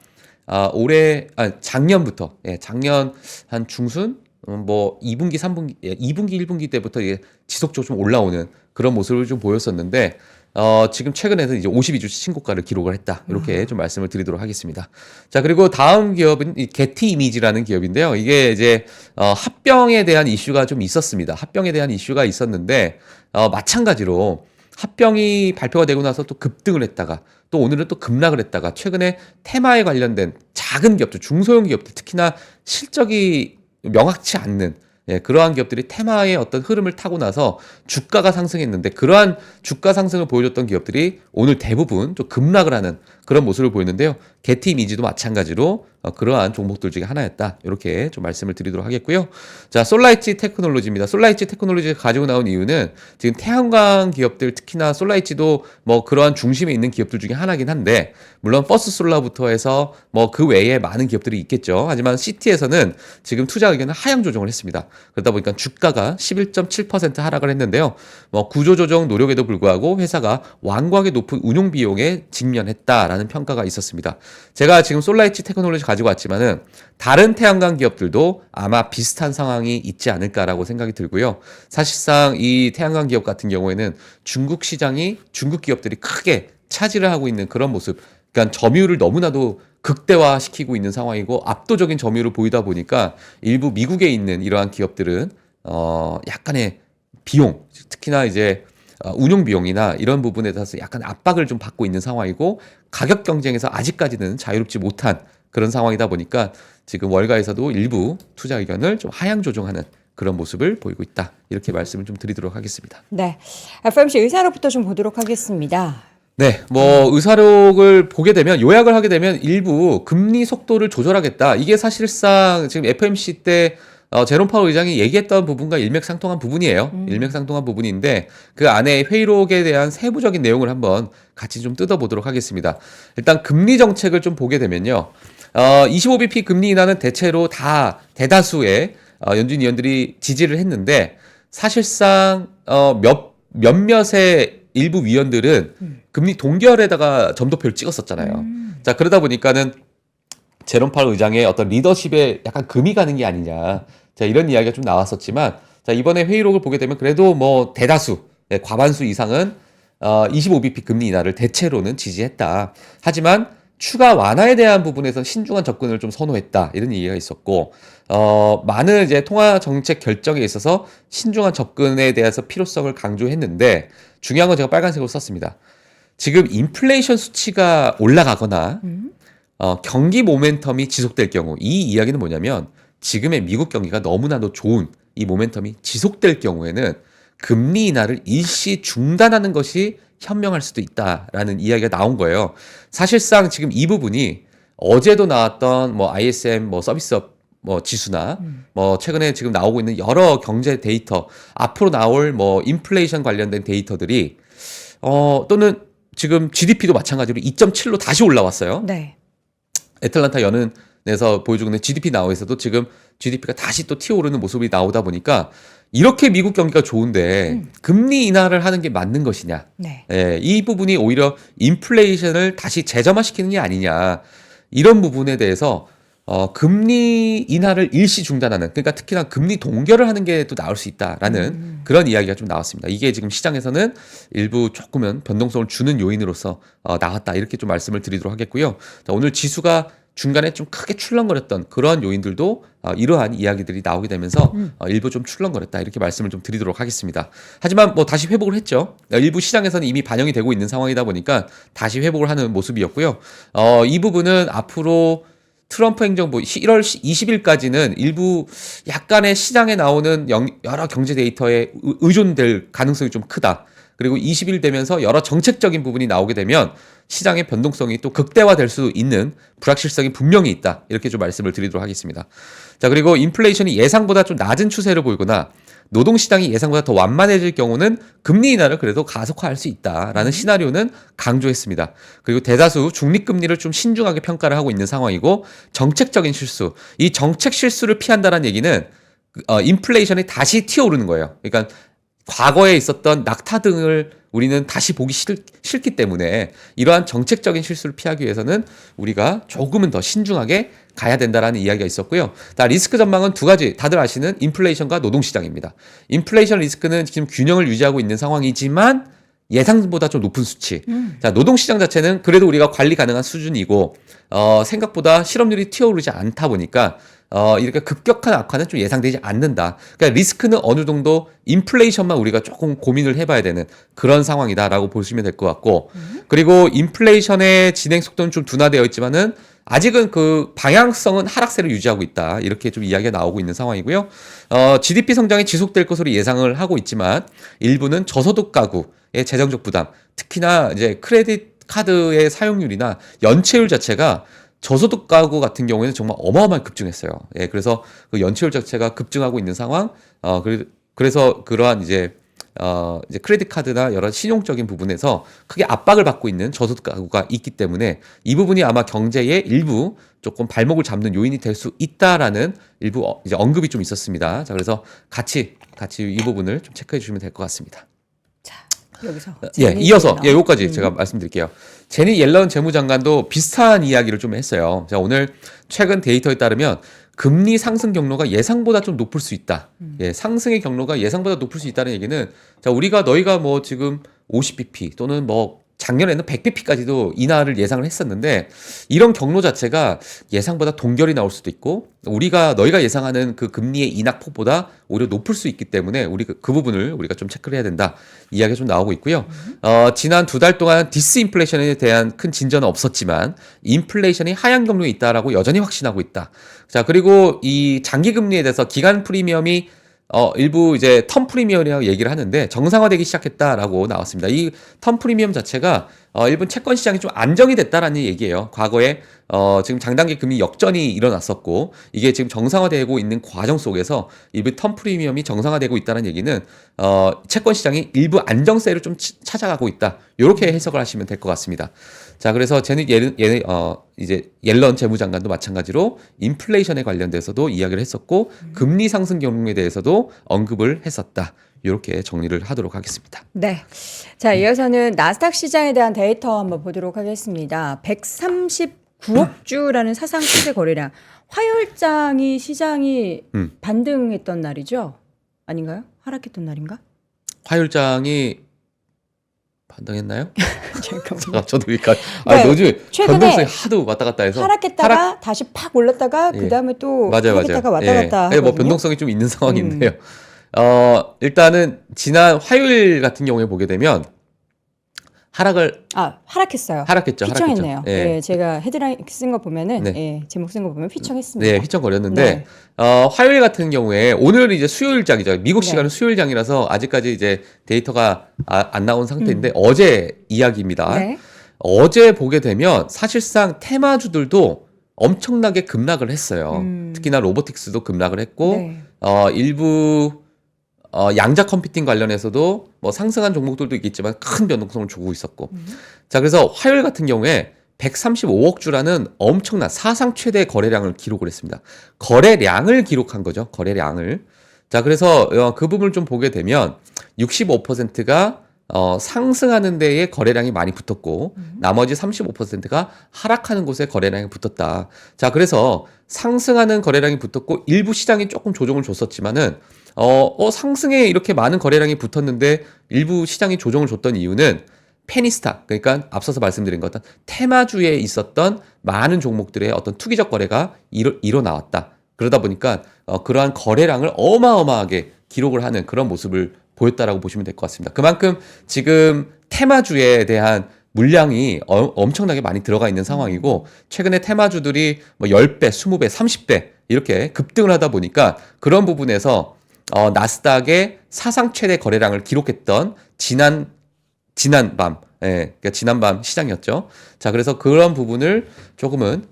작년부터, 작년 한 중순, 뭐 2분기, 3분기, 2분기, 1분기 때부터 이게 지속적으로 좀 올라오는 그런 모습을 좀 보였었는데 지금 최근에는 이제 52주 신고가를 기록을 했다. 이렇게 좀 말씀을 드리도록 하겠습니다. 자, 그리고 다음 기업은 이 게티 이미지라는 기업인데요. 이게 이제 합병에 대한 이슈가 좀 있었습니다. 합병에 대한 이슈가 있었는데 마찬가지로 합병이 발표가 되고 나서 또 급등을 했다가 또 오늘은 또 급락을 했다가 최근에 테마에 관련된 작은 기업들, 중소형 기업들, 특히나 실적이 명확치 않는 그러한 기업들이 테마의 어떤 흐름을 타고 나서 주가가 상승했는데 그러한 주가 상승을 보여줬던 기업들이 오늘 대부분 좀 급락을 하는 그런 모습을 보였는데요. 게티 이미지도 마찬가지로 그러한 종목들 중에 하나였다. 이렇게 좀 말씀을 드리도록 하겠고요. 자, 솔라이치 테크놀로지입니다. 솔라이치 테크놀로지가 가지고 나온 이유는 지금 태양광 기업들 특히나 솔라이치도 뭐 그러한 중심에 있는 기업들 중에 하나긴 한데 물론 퍼스솔라부터 해서 뭐 그 외에 많은 기업들이 있겠죠. 하지만 시티에서는 지금 투자 의견을 하향 조정을 했습니다. 그러다 보니까 주가가 11.7% 하락을 했는데요. 뭐 구조조정 노력에도 불구하고 회사가 완고하게 높은 운용 비용에 직면했다라는 평가가 있었습니다. 제가 지금 솔라이치 테크놀로지 가지고 왔지만은 다른 태양광 기업들도 아마 비슷한 상황이 있지 않을까라고 생각이 들고요. 사실상 이 태양광 기업 같은 경우에는 중국 시장이 중국 기업들이 크게 차지를 하고 있는 그런 모습, 그러니까 점유율을 너무나도 극대화시키고 있는 상황이고 압도적인 점유율을 보이다 보니까 일부 미국에 있는 이러한 기업들은 약간의 비용, 특히나 이제 운용 비용이나 이런 부분에 대해서 약간 압박을 좀 받고 있는 상황이고 가격 경쟁에서 아직까지는 자유롭지 못한 그런 상황이다 보니까 지금 월가에서도 일부 투자 의견을 좀 하향 조정하는 그런 모습을 보이고 있다. 이렇게 말씀을 좀 드리도록 하겠습니다. 네. FOMC 의사록부터 좀 보도록 하겠습니다. 네, 뭐 의사록을 보게 되면 요약을 하게 되면 일부 금리 속도를 조절하겠다. 이게 사실상 지금 FOMC 때 제롬 파월 의장이 얘기했던 부분과 일맥상통한 부분이에요. 일맥상통한 부분인데 그 안에 회의록에 대한 세부적인 내용을 한번 같이 좀 뜯어보도록 하겠습니다. 일단 금리 정책을 좀 보게 되면요. 25bp 금리 인하는 대체로 다 대다수의 연준 위원들이 지지를 했는데 사실상 몇몇의 일부 위원들은 금리 동결에다가 점도표를 찍었었잖아요. 자, 그러다 보니까는 제롬 파월 의장의 어떤 리더십에 약간 금이 가는 게 아니냐. 자, 이런 이야기가 좀 나왔었지만, 자, 이번에 회의록을 보게 되면 그래도 뭐 대다수, 과반수 이상은 25bp 금리 인하를 대체로는 지지했다. 하지만 추가 완화에 대한 부분에서 신중한 접근을 좀 선호했다. 이런 얘기가 있었고, 많은 이제 통화 정책 결정에 있어서 신중한 접근에 대해서 필요성을 강조했는데, 중요한 건 제가 빨간색으로 썼습니다. 지금 인플레이션 수치가 올라가거나, 경기 모멘텀이 지속될 경우, 이 이야기는 뭐냐면, 지금의 미국 경기가 너무나도 좋은 이 모멘텀이 지속될 경우에는 금리 인하를 일시 중단하는 것이 현명할 수도 있다라는 이야기가 나온 거예요. 사실상 지금 이 부분이 어제도 나왔던 뭐 ISM 뭐 서비스업 뭐 지수나 뭐 최근에 지금 나오고 있는 여러 경제 데이터, 앞으로 나올 뭐 인플레이션 관련된 데이터들이 또는 지금 GDP도 마찬가지로 2.7로 다시 올라왔어요. 네. 애틀란타 연은에서 보여주고 있는 GDP 나오에서도 지금 GDP가 다시 또 튀어오르는 모습이 나오다 보니까 이렇게 미국 경기가 좋은데 금리 인하를 하는 게 맞는 것이냐. 네. 이 부분이 오히려 인플레이션을 다시 재점화시키는 게 아니냐. 이런 부분에 대해서 금리 인하를 일시 중단하는, 그러니까 특히나 금리 동결을 하는 게 또 나올 수 있다라는 그런 이야기가 좀 나왔습니다. 이게 지금 시장에서는 일부 조금은 변동성을 주는 요인으로서 나왔다. 이렇게 좀 말씀을 드리도록 하겠고요. 자, 오늘 지수가 중간에 좀 크게 출렁거렸던 그러한 요인들도 이러한 이야기들이 나오게 되면서 일부 좀 출렁거렸다. 이렇게 말씀을 좀 드리도록 하겠습니다. 하지만 뭐 다시 회복을 했죠. 일부 시장에서는 이미 반영이 되고 있는 상황이다 보니까 다시 회복을 하는 모습이었고요. 이 부분은 앞으로 트럼프 행정부 1월 20일까지는 일부 약간의 시장에 나오는 여러 경제 데이터에 의존될 가능성이 좀 크다. 그리고 20일 되면서 여러 정책적인 부분이 나오게 되면 시장의 변동성이 또 극대화될 수 있는 불확실성이 분명히 있다. 이렇게 좀 말씀을 드리도록 하겠습니다. 자, 그리고 인플레이션이 예상보다 좀 낮은 추세를 보이거나 노동시장이 예상보다 더 완만해질 경우는 금리 인하를 그래도 가속화할 수 있다라는 시나리오는 강조했습니다. 그리고 대다수 중립금리를 좀 신중하게 평가를 하고 있는 상황이고 정책적인 실수, 이 정책 실수를 피한다는 얘기는 인플레이션이 다시 튀어오르는 거예요. 그러니까 과거에 있었던 낙타 등을 우리는 다시 보기 싫기 때문에 이러한 정책적인 실수를 피하기 위해서는 우리가 조금은 더 신중하게 가야 된다라는 이야기가 있었고요. 리스크 전망은 두 가지, 다들 아시는 인플레이션과 노동시장입니다. 인플레이션 리스크는 지금 균형을 유지하고 있는 상황이지만 예상보다 좀 높은 수치. 자, 노동시장 자체는 그래도 우리가 관리 가능한 수준이고 생각보다 실업률이 튀어오르지 않다 보니까 이렇게 급격한 악화는 좀 예상되지 않는다. 그러니까 리스크는 어느 정도 인플레이션만 우리가 조금 고민을 해봐야 되는 그런 상황이다라고 보시면 될 것 같고, 그리고 인플레이션의 진행 속도는 좀 둔화되어 있지만은 아직은 그 방향성은 하락세를 유지하고 있다. 이렇게 좀 이야기가 나오고 있는 상황이고요. GDP 성장이 지속될 것으로 예상을 하고 있지만 일부는 저소득 가구의 재정적 부담, 특히나 이제 크레딧 카드의 사용률이나 연체율 자체가 저소득 가구 같은 경우에는 정말 어마어마하게 급증했어요. 예, 그래서 그 연체율 자체가 급증하고 있는 상황. 그래서 그러한 이제 크레딧 카드나 여러 신용적인 부분에서 크게 압박을 받고 있는 저소득 가구가 있기 때문에 이 부분이 아마 경제의 일부 조금 발목을 잡는 요인이 될 수 있다라는 일부 이제 언급이 좀 있었습니다. 자, 그래서 같이 이 부분을 좀 체크해 주시면 될 것 같습니다. 여기서 이어서 요거까지 제가 말씀드릴게요. 제니 옐런 재무장관도 비슷한 이야기를 좀 했어요. 자, 오늘 최근 데이터에 따르면 금리 상승 경로가 예상보다 좀 높을 수 있다. 예, 상승의 경로가 예상보다 높을 수 있다는 얘기는, 자, 너희가 뭐 지금 50bp 또는 뭐 작년에는 100bp까지도 인하를 예상을 했었는데 이런 경로 자체가 예상보다 동결이 나올 수도 있고 너희가 예상하는 그 금리의 인하폭보다 오히려 높을 수 있기 때문에 우리 그 부분을 우리가 좀 체크를 해야 된다. 이야기가 좀 나오고 있고요. 지난 2달 동안 디스인플레이션에 대한 큰 진전은 없었지만 인플레이션이 하향 경로에 있다라고 여전히 확신하고 있다. 자, 그리고 이 장기 금리에 대해서 기간 프리미엄이 일부 이제 텀 프리미엄이라고 얘기를 하는데 정상화되기 시작했다라고 나왔습니다. 이 텀 프리미엄 자체가 일본 채권 시장이 좀 안정이 됐다라는 얘기예요. 과거에 지금 장단기 금리 역전이 일어났었고 이게 지금 정상화되고 있는 과정 속에서 일부 텀 프리미엄이 정상화되고 있다는 얘기는 채권 시장이 일부 안정세를 좀 찾아가고 있다. 이렇게 해석을 하시면 될 것 같습니다. 자, 그래서 이제 옐런 재무장관도 마찬가지로 인플레이션에 관련돼서도 이야기를 했었고 금리 상승 경로에 대해서도 언급을 했었다. 이렇게 정리를 하도록 하겠습니다. 네. 자, 이어서는 나스닥 시장에 대한 데이터 한번 보도록 하겠습니다. 139억 주라는 사상 최대 거래량. 화요일장이 시장이 반등했던 날이죠? 아닌가요? 하락했던 날인가? 화요일장이 반등했나요? 잠깐만요. 저도 그러니까 네, 요즘 최근에 변동성이 하도 왔다 갔다 해서 하락했다가 다시 팍 올랐다가 예. 그다음에 또 맞아요. 하락했다가 왔다 예. 갔다 뭐 하거든요. 변동성이 좀 있는 상황인데요. 일단은 지난 화요일 같은 경우에 보게 되면 하락했어요. 하락했죠. 휘청했네요. 예. 예, 제가 헤드라인 쓴 거 보면은 네. 예, 제목 쓴 거 보면 휘청했습니다. 네, 휘청거렸는데 네. 화요일 같은 경우에 오늘은 이제 수요일장이죠. 미국 네. 시간은 수요일장이라서 아직까지 이제 데이터가 안 나온 상태인데 어제 이야기입니다. 네. 어제 보게 되면 사실상 테마주들도 엄청나게 급락을 했어요. 특히나 로보틱스도 급락을 했고 네. 일부 양자 컴퓨팅 관련해서도 뭐 상승한 종목들도 있겠지만 큰 변동성을 주고 있었고. 자, 그래서 화요일 같은 경우에 135억 주라는 엄청난 사상 최대 거래량을 기록을 했습니다. 거래량을 기록한 거죠. 거래량을. 자, 그래서 그 부분을 좀 보게 되면 65%가 상승하는 데에 거래량이 많이 붙었고 나머지 35%가 하락하는 곳에 거래량이 붙었다. 자, 그래서 상승하는 거래량이 붙었고 일부 시장이 조금 조정을 줬었지만은 상승에 이렇게 많은 거래량이 붙었는데 일부 시장이 조정을 줬던 이유는 페니스탁, 그러니까 앞서서 말씀드린 것 같은 테마주에 있었던 많은 종목들의 어떤 투기적 거래가 일어나왔다. 그러다 보니까 그러한 거래량을 어마어마하게 기록을 하는 그런 모습을 보였다라고 보시면 될 것 같습니다. 그만큼 지금 테마주에 대한 물량이 엄청나게 많이 들어가 있는 상황이고 최근에 테마주들이 뭐 10배, 20배, 30배 이렇게 급등을 하다 보니까 그런 부분에서 나스닥의 사상 최대 거래량을 기록했던 그러니까 지난밤 시장이었죠. 자, 그래서 그런 부분을 조금은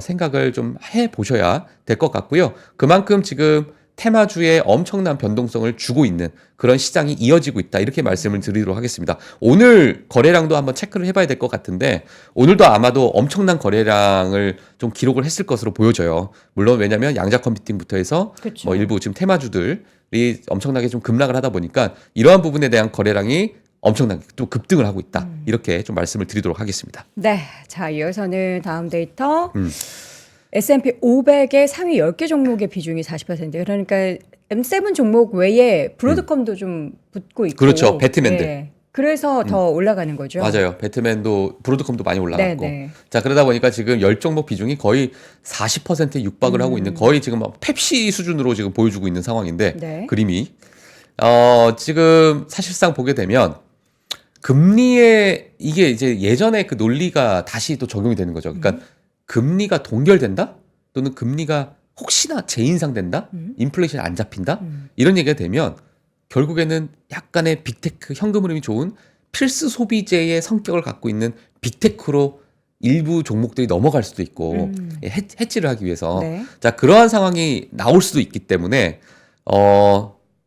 생각을 좀 해 보셔야 될 것 같고요. 그만큼 지금 테마주에 엄청난 변동성을 주고 있는 그런 시장이 이어지고 있다. 이렇게 말씀을 드리도록 하겠습니다. 오늘 거래량도 한번 체크를 해봐야 될 것 같은데 오늘도 아마도 엄청난 거래량을 좀 기록을 했을 것으로 보여져요. 물론 왜냐하면 양자 컴퓨팅부터 해서 그쵸. 뭐 일부 지금 테마주들이 엄청나게 좀 급락을 하다 보니까 이러한 부분에 대한 거래량이 엄청나게 또 급등을 하고 있다. 이렇게 좀 말씀을 드리도록 하겠습니다. 네. 자, 이어서는 다음 데이터. S&P 500의 상위 10개 종목의 비중이 40%. 그러니까 M7 종목 외에 브로드컴도 좀 붙고 있고. 그렇죠. 배트맨들. 예. 그래서 더 올라가는 거죠. 맞아요. 배트맨도 브로드컴도 많이 올라갔고. 네네. 자, 그러다 보니까 지금 10종목 비중이 거의 40%에 육박을 하고 있는 거의 지금 펩시 수준으로 지금 보여주고 있는 상황인데 네. 그림이 지금 사실상 보게 되면 금리에 이게 이제 예전에 그 논리가 다시 또 적용이 되는 거죠. 그러니까 금리가 동결된다? 또는 금리가 혹시나 재인상된다? 인플레이션이 안 잡힌다? 이런 얘기가 되면 결국에는 약간의 빅테크, 현금 흐름이 좋은 필수 소비재의 성격을 갖고 있는 빅테크로 일부 종목들이 넘어갈 수도 있고 해치를 하기 위해서 네. 자 그러한 상황이 나올 수도 있기 때문에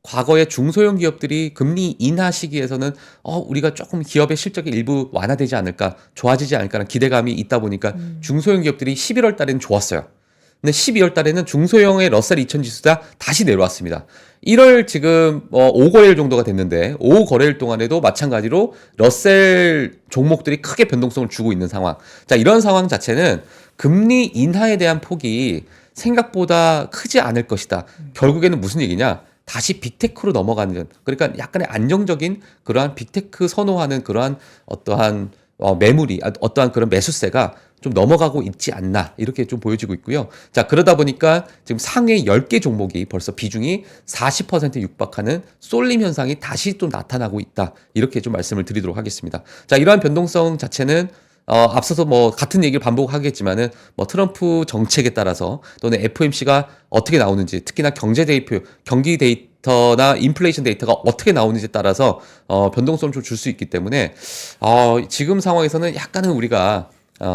과거에 중소형 기업들이 금리 인하 시기에서는 우리가 조금 기업의 실적이 일부 완화되지 않을까, 좋아지지 않을까라는 기대감이 있다 보니까 중소형 기업들이 11월 달에는 좋았어요. 근데 12월 달에는 중소형의 러셀 2000 지수가 다시 내려왔습니다. 1월 지금 5거래일 정도가 됐는데 5거래일 동안에도 마찬가지로 러셀 종목들이 크게 변동성을 주고 있는 상황. 자, 이런 상황 자체는 금리 인하에 대한 폭이 생각보다 크지 않을 것이다. 결국에는 무슨 얘기냐? 다시 빅테크로 넘어가는, 그러니까 약간의 안정적인 그러한 빅테크 선호하는 그러한 어떠한 매물이, 어떠한 그런 매수세가 좀 넘어가고 있지 않나 이렇게 좀 보여지고 있고요. 자, 그러다 보니까 지금 상해 10개 종목이 벌써 비중이 40%에 육박하는 쏠림 현상이 다시 또 나타나고 있다. 이렇게 좀 말씀을 드리도록 하겠습니다. 자, 이러한 변동성 자체는 앞서서 뭐 같은 얘기를 반복하겠지만은 뭐 트럼프 정책에 따라서 또는 FOMC가 어떻게 나오는지, 특히나 경제 데이터, 경기 데이터나 인플레이션 데이터가 어떻게 나오는지에 따라서 변동성을 좀 줄 수 있기 때문에 지금 상황에서는 약간은 우리가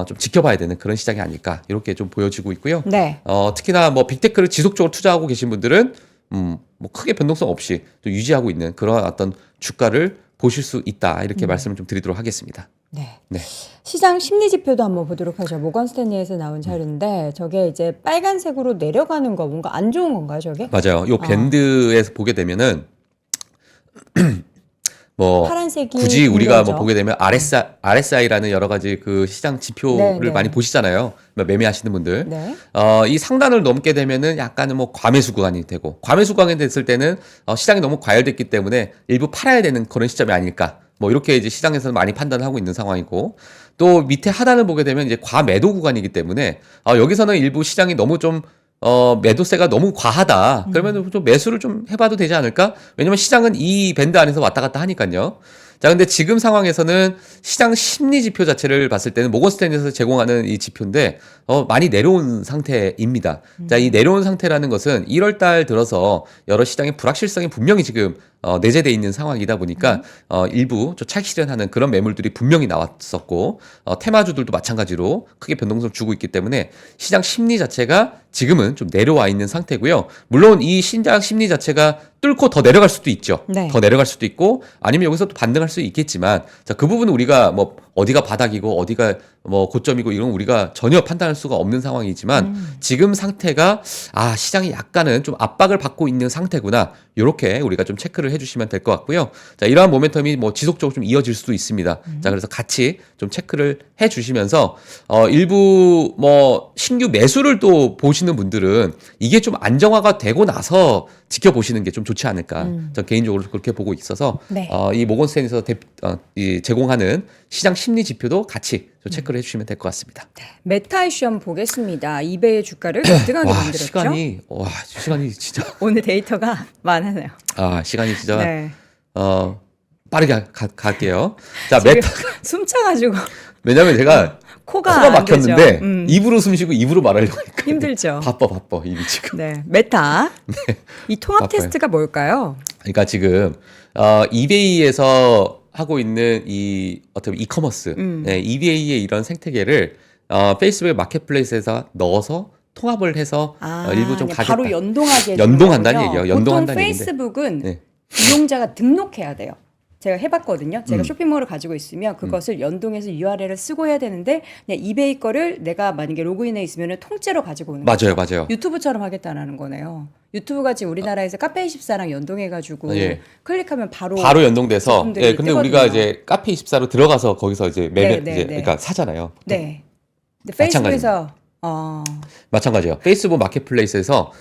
좀 지켜봐야 되는 그런 시장이 아닐까 이렇게 좀 보여지고 있고요. 네. 특히나 뭐 빅테크를 지속적으로 투자하고 계신 분들은 뭐 크게 변동성 없이 또 유지하고 있는 그런 어떤 주가를 보실 수 있다 이렇게 말씀을 좀 드리도록 하겠습니다. 네. 네. 시장 심리 지표도 한번 보도록 하죠. 모건 스탠리에서 나온 자료인데 저게 이제 빨간색으로 내려가는 거 뭔가 안 좋은 건가요, 저게? 맞아요. 요 밴드에서 보게 되면은 뭐 파란색이 굳이 우리가 뭐 문제죠. 보게 되면 RSI라는 여러 가지 그 시장 지표를 네, 네. 많이 보시잖아요. 매매하시는 분들. 네. 이 상단을 넘게 되면은 약간은 뭐 과매수 구간이 되고 과매수 구간이 됐을 때는 시장이 너무 과열됐기 때문에 일부 팔아야 되는 그런 시점이 아닐까. 뭐 이렇게 이제 시장에서는 많이 판단을 하고 있는 상황이고 또 밑에 하단을 보게 되면 이제 과매도 구간이기 때문에 여기서는 일부 시장이 너무 좀 매도세가 너무 과하다. 그러면 좀 매수를 좀 해봐도 되지 않을까? 왜냐면 시장은 이 밴드 안에서 왔다 갔다 하니까요. 자, 근데 지금 상황에서는 시장 심리 지표 자체를 봤을 때는 모건 스탠리에서 제공하는 이 지표인데 많이 내려온 상태입니다. 자, 이 내려온 상태라는 것은 1월 달 들어서 여러 시장의 불확실성이 분명히 지금 내재돼 있는 상황이다 보니까 일부 좀 차익 실현하는 그런 매물들이 분명히 나왔었고 테마주들도 마찬가지로 크게 변동성을 주고 있기 때문에 시장 심리 자체가 지금은 좀 내려와 있는 상태고요. 물론 이 시장 심리 자체가 뚫고 더 내려갈 수도 있죠. 네. 더 내려갈 수도 있고 아니면 여기서 또 반등할 수 있겠지만 자, 그 부분은 우리가 뭐 어디가 바닥이고 어디가 뭐 고점이고 이런 우리가 전혀 판단할 수가 없는 상황이지만 지금 상태가 시장이 약간은 좀 압박을 받고 있는 상태구나. 요렇게 우리가 좀 체크를 해주시면 될 것 같고요. 자, 이러한 모멘텀이 뭐 지속적으로 좀 이어질 수도 있습니다. 자, 그래서 같이 좀 체크를 해주시면서 일부 뭐 신규 매수를 또 보시는 분들은 이게 좀 안정화가 되고 나서 지켜보시는 게 좀 좋지 않을까. 저 개인적으로 그렇게 보고 있어서 네. 이 모건 스탠리에서 제공하는 시장 심리 지표도 같이 좀 체크를 해주시면 될 것 같습니다. 메타 이슈 한번 보겠습니다. 이베이의 주가를 급등하게 와, 만들었죠. 시간이 진짜 오늘 데이터가 많아요. 시간이 진짜 네. 빠르게 갈게요. 자, 지금 메타 숨 차가지고 왜냐면 제가 코가 코가 안 되죠. 막혔는데 입으로 입으로 숨 쉬고 입으로 말하려고 하니까 힘들죠. 바빠 입이 지금. 네, 메타. 이 통합 바빠요. 테스트가 뭘까요? 그러니까 지금 이베이에서 하고 있는 이 어떻게 이커머스, eBay의 이런 생태계를 페이스북 마켓플레이스에서 넣어서 통합을 해서 일부 좀 그냥 가겠다. 바로 연동하게 연동한다는 해주는 얘기예요. 거군요. 연동한다는 보통 얘기인데. 페이스북은 네. 이용자가 등록해야 돼요. 제가 해봤거든요. 제가 음. 쇼핑몰을 가지고 있으면 그것을 연동해서 URL을 쓰고 해야 되는데 그냥 이베이 거를 내가 만약에 로그인해 있으면 통째로 가지고 오는 거죠. 맞아요. 유튜브처럼 하겠다라는 거네요. 유튜브가 지금 우리나라에서 카페24랑 연동해가지고 예. 클릭하면 바로 연동돼서 제품들이 예, 근데 뜨거든요. 우리가 이제 카페24로 들어가서 거기서 이제 네, 이제 그러니까 사잖아요. 네. 근데 마찬가지입니다. 페이스북에서 마찬가지예요. 페이스북 마켓플레이스에서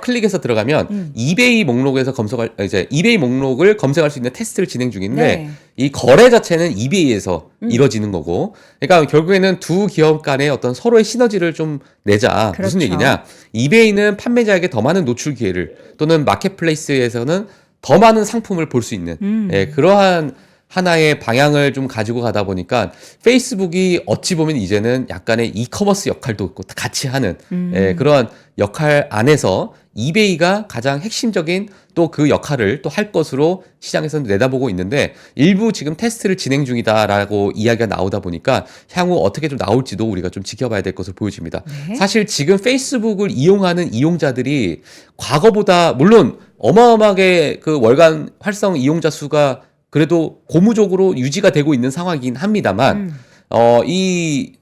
클릭해서 들어가면 이베이 목록에서 이제 이베이 목록을 검색할 수 있는 테스트를 진행 중인데 네. 이 거래 자체는 이베이에서 이루어지는 거고, 그러니까 결국에는 두 기업 간의 어떤 서로의 시너지를 좀 내자. 무슨 그렇죠. 얘기냐? 이베이는 판매자에게 더 많은 노출 기회를, 또는 마켓플레이스에서는 더 많은 상품을 볼 수 있는 예, 그러한 하나의 방향을 좀 가지고 가다 보니까 페이스북이 어찌 보면 이제는 약간의 이커머스 역할도 같이 하는 예, 그런 역할 안에서 이베이가 가장 핵심적인 또 그 역할을 또 할 것으로 시장에서는 내다보고 있는데, 일부 지금 테스트를 진행 중이다라고 이야기가 나오다 보니까 향후 어떻게 좀 나올지도 우리가 좀 지켜봐야 될 것으로 보여집니다. 네. 사실 지금 페이스북을 이용하는 이용자들이 과거보다 물론 어마어마하게 그 월간 활성 이용자 수가 그래도 고무적으로 유지가 되고 있는 상황이긴 합니다만, 이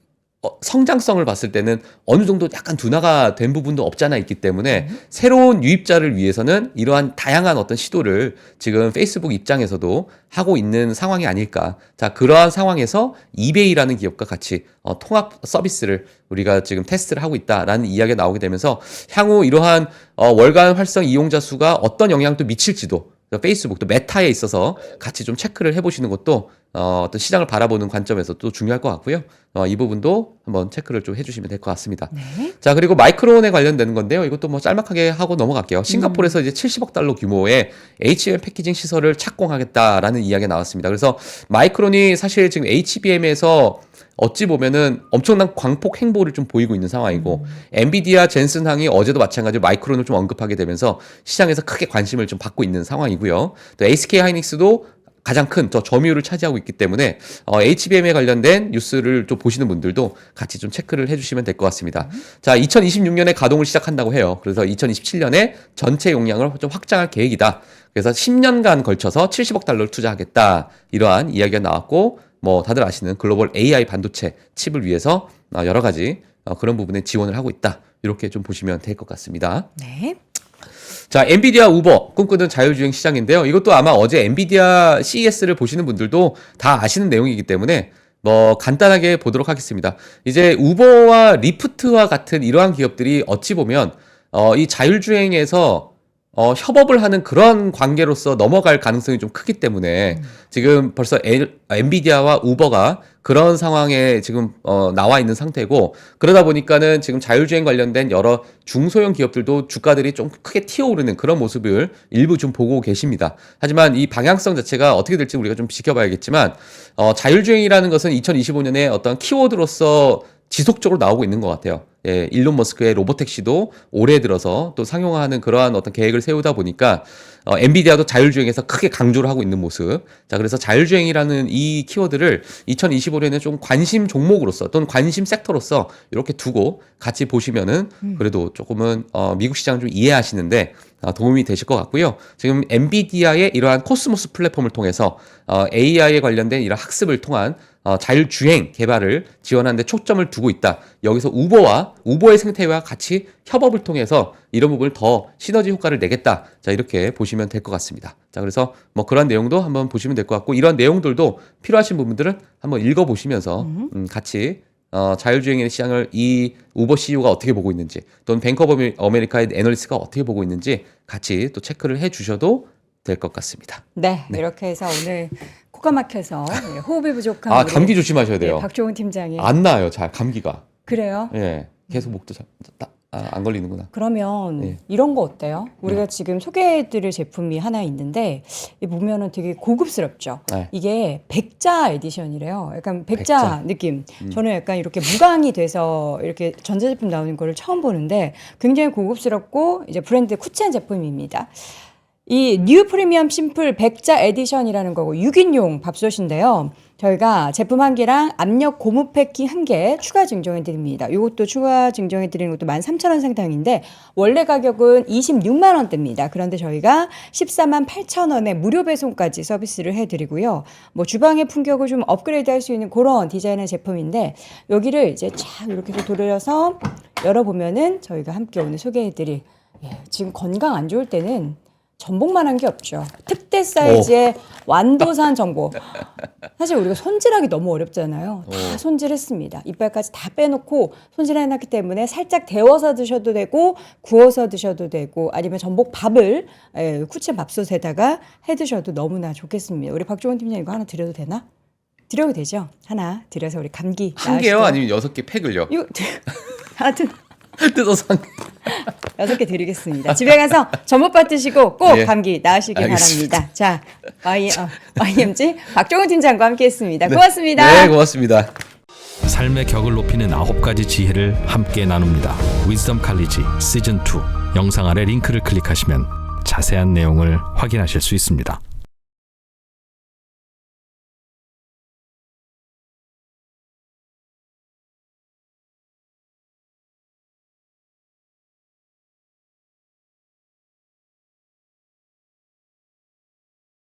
성장성을 봤을 때는 어느 정도 약간 둔화가 된 부분도 없잖아 있기 때문에 새로운 유입자를 위해서는 이러한 다양한 어떤 시도를 지금 페이스북 입장에서도 하고 있는 상황이 아닐까. 자, 그러한 상황에서 이베이라는 기업과 같이 통합 서비스를 우리가 지금 테스트를 하고 있다라는 이야기가 나오게 되면서 향후 이러한 월간 활성 이용자 수가 어떤 영향도 미칠지도 페이스북 또 메타에 있어서 같이 좀 체크를 해보시는 것도 어떤 시장을 바라보는 관점에서 또 중요할 것 같고요. 이 부분도 한번 체크를 좀 해주시면 될 것 같습니다. 네. 자, 그리고 마이크론에 관련되는 건데요. 이것도 뭐 짤막하게 하고 넘어갈게요. 싱가포르에서 이제 70억 달러 규모의 HBM 패키징 시설을 착공하겠다라는 이야기가 나왔습니다. 그래서 마이크론이 사실 지금 HBM에서 어찌 보면은 엄청난 광폭 행보를 좀 보이고 있는 상황이고, 엔비디아 젠슨항이 어제도 마찬가지로 마이크론을 좀 언급하게 되면서 시장에서 크게 관심을 좀 받고 있는 상황이고요. 또 SK 하이닉스도 가장 큰 점유율을 차지하고 있기 때문에 HBM에 관련된 뉴스를 좀 보시는 분들도 같이 좀 체크를 해주시면 될 것 같습니다. 자, 2026년에 가동을 시작한다고 해요. 그래서 2027년에 전체 용량을 좀 확장할 계획이다. 그래서 10년간 걸쳐서 70억 달러를 투자하겠다. 이러한 이야기가 나왔고, 뭐 다들 아시는 글로벌 AI 반도체 칩을 위해서 여러 가지 그런 부분에 지원을 하고 있다. 이렇게 좀 보시면 될 것 같습니다. 네. 자, 엔비디아 우버 꿈꾸는 자율주행 시장인데요. 이것도 아마 어제 엔비디아 CES를 보시는 분들도 다 아시는 내용이기 때문에 뭐 간단하게 보도록 하겠습니다. 이제 우버와 리프트와 같은 이러한 기업들이 어찌 보면 이 자율주행에서 협업을 하는 그런 관계로서 넘어갈 가능성이 좀 크기 때문에 지금 벌써 엔비디아와 우버가 그런 상황에 지금 나와 있는 상태고, 그러다 보니까는 지금 자율주행 관련된 여러 중소형 기업들도 주가들이 좀 크게 튀어오르는 그런 모습을 일부 좀 보고 계십니다. 하지만 이 방향성 자체가 어떻게 될지 우리가 좀 지켜봐야겠지만, 자율주행이라는 것은 2025년에 어떤 키워드로서 지속적으로 나오고 있는 것 같아요. 예, 일론 머스크의 로보택시도 올해 들어서 또 상용화하는 그러한 어떤 계획을 세우다 보니까 엔비디아도 자율주행에서 크게 강조를 하고 있는 모습. 자, 그래서 자율주행이라는 이 키워드를 2025년에 좀 관심 종목으로서 또는 관심 섹터로서 이렇게 두고 같이 보시면은 그래도 조금은 미국 시장을 좀 이해하시는데 도움이 되실 것 같고요. 지금 엔비디아의 이러한 코스모스 플랫폼을 통해서 AI에 관련된 이런 학습을 통한 자율주행 개발을 지원하는 데 초점을 두고 있다. 여기서 우버의 생태와 같이 협업을 통해서 이런 부분을 더 시너지 효과를 내겠다. 자, 이렇게 보시면 될 것 같습니다. 자, 그래서 뭐 그런 내용도 한번 보시면 될 것 같고, 이런 내용들도 필요하신 부분들은 한번 읽어보시면서 같이 자율주행의 시장을 이 우버 CEO가 어떻게 보고 있는지, 또는 뱅크 오브 아메리카의 애널리스트가 어떻게 보고 있는지 같이 또 체크를 해 주셔도 될 것 같습니다. 네, 이렇게 해서 오늘 코가 막혀서 호흡이 부족한 우리 감기 조심하셔야 돼요. 박종훈 팀장이 안 나아요, 잘 감기가. 그래요? 예, 계속 목도 안 걸리는구나. 그러면 네. 이런 거 어때요? 우리가 지금 소개해드릴 제품이 하나 있는데 이 보면은 되게 고급스럽죠. 네. 이게 백자 에디션이래요. 약간 백자 백자. 느낌. 저는 약간 이렇게 무광이 돼서 이렇게 전자제품 나오는 거를 처음 보는데 굉장히 고급스럽고 이제 브랜드 쿠첸 제품입니다. 이 뉴 프리미엄 심플 백자 에디션이라는 거고 6인용 밥솥인데요. 저희가 제품 1개랑 압력 고무 패킹 1개 추가 증정해 드립니다. 이것도 추가 증정해 드리는 것도 13,000원 상당인데 원래 가격은 26만 원대입니다. 그런데 저희가 14만 8,000원에 무료 배송까지 서비스를 해 드리고요. 뭐 주방의 품격을 좀 업그레이드 할 수 있는 그런 디자인의 제품인데 여기를 이제 쫙 이렇게 해서 돌려서 열어보면은 저희가 함께 오늘 소개해 드릴 지금 건강 안 좋을 때는 전복만한 게 없죠. 특대 사이즈의 완도산 전복. 사실 우리가 손질하기 너무 어렵잖아요. 다 손질했습니다. 이빨까지 다 빼놓고 손질해놨기 때문에 살짝 데워서 드셔도 되고 구워서 드셔도 되고 아니면 전복밥을 쿠친 밥솥에다가 해 드셔도 너무나 좋겠습니다. 우리 박종원 팀장 이거 하나 드려도 되나? 드려도 되죠. 하나 드려서 우리 감기 한 개요? 아니면 6개 팩을요? 이거 하여튼 뜯어서 한 개. 6개 드리겠습니다. 집에 가서 전복밥 드시고 꼭 예. 감기 나으시길 알겠습니다. 바랍니다. 자, YMG 박종훈 팀장과 함께했습니다. 고맙습니다. 네, 고맙습니다. 삶의 격을 높이는 9가지 지혜를 함께 나눕니다. 위즈덤 칼리지 시즌 2 영상 아래 링크를 클릭하시면 자세한 내용을 확인하실 수 있습니다.